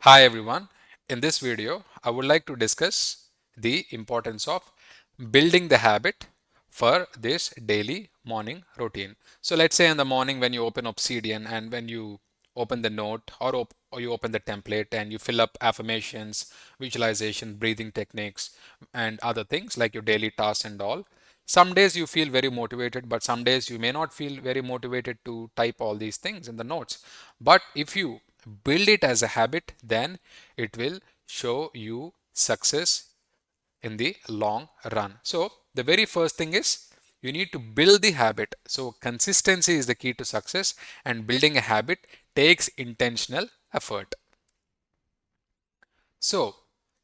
Hi everyone. In this video, I would like to discuss the importance of building the habit for this daily morning routine. So let's say in the morning when you open Obsidian and when you open the note or you open the template and you fill up affirmations, visualization, breathing techniques and other things like your daily tasks and all. Some days you feel very motivated, but some days you may not feel very motivated to type all these things in the notes. But if you build it as a habit, then it will show you success in the long run. So, the very first thing is you need to build the habit. So, consistency is the key to success, and building a habit takes intentional effort. So,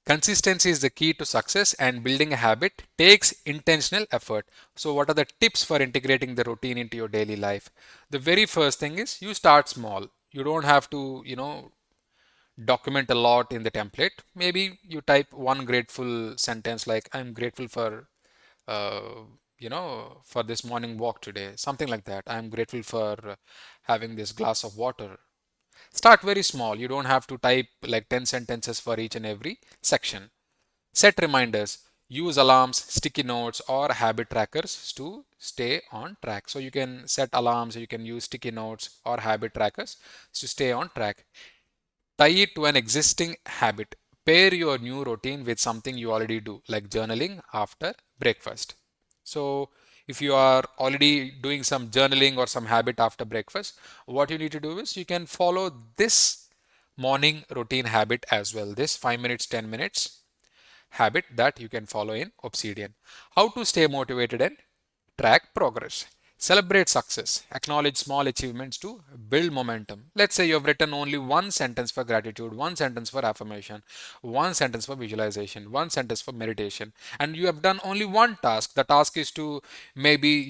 consistency is the key to success, and building a habit takes intentional effort. So, what are the tips for integrating the routine into your daily life? The very first thing is you start small. You don't have to, document a lot in the template. Maybe you type one grateful sentence like I'm grateful for uh, for this morning walk today, something like that. I'm grateful for having this glass of water. Start very small. You don't have to type like 10 sentences for each and every section. Set reminders. Use alarms, sticky notes, or habit trackers to stay on track. So you can set alarms, you can use sticky notes or habit trackers to stay on track. Tie it to an existing habit. Pair your new routine with something you already do, like journaling after breakfast. So, if you are already doing some journaling or some habit after breakfast, what you need to do is you can follow this morning routine habit as well. This 5 minutes, 10 minutes habit that you can follow in Obsidian. How to stay motivated and track progress. Celebrate success. Acknowledge small achievements to build momentum. Let's say you have written only one sentence for gratitude, one sentence for affirmation, one sentence for visualization, one sentence for meditation, and you have done only one task. The task is to maybe,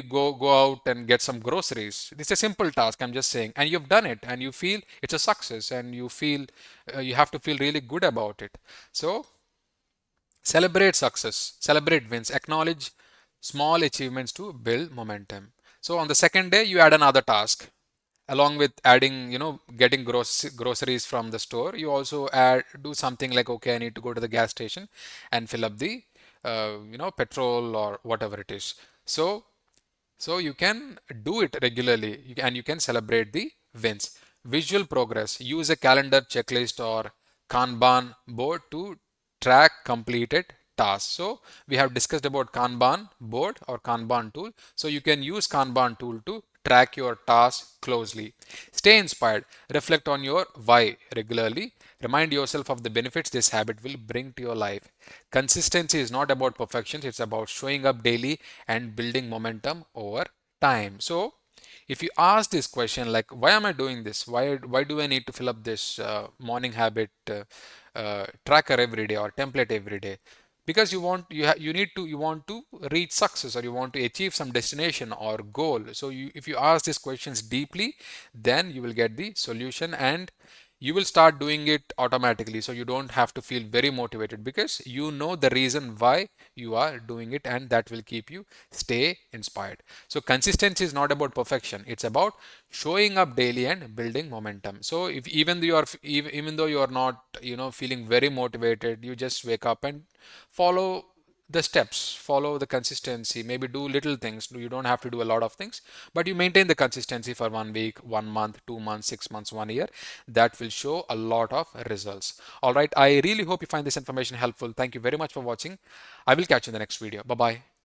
go out and get some groceries. It's a simple task, I'm just saying, and you've done it and you feel it's a success and you feel you have to feel really good about it. So celebrate success, celebrate wins, acknowledge small achievements to build momentum. So on the second day, you add another task. Along with adding, getting groceries from the store, you also do something like, okay, I need to go to the gas station and fill up the, petrol or whatever it is. So you can do it regularly and you can celebrate the wins. Visual progress. Use a calendar, checklist, or Kanban board to track completed tasks. So we have discussed about Kanban board or Kanban tool. So you can use Kanban tool to track your tasks closely. Stay inspired. Reflect on your why regularly. Remind yourself of the benefits this habit will bring to your life. Consistency is not about perfection, it's about showing up daily and building momentum over time. So, if you ask this question like, why am I doing this? Why do I need to fill up this morning habit tracker every day or template every day? Because you want to reach success or you want to achieve some destination or goal. So if you ask these questions deeply, then you will get the solution and you will start doing it automatically, so you don't have to feel very motivated because you know the reason why you are doing it, and that will keep you stay inspired. So consistency is not about perfection, it's about showing up daily and building momentum. So if even though even though you are not feeling very motivated, you just wake up and follow the steps, follow the consistency, maybe do little things. You don't have to do a lot of things, but you maintain the consistency for 1 week, 1 month, 2 months, 6 months, 1 year. That will show a lot of results. All right, I really hope you find this information helpful. Thank you very much for watching. I will catch you in the next video. Bye bye.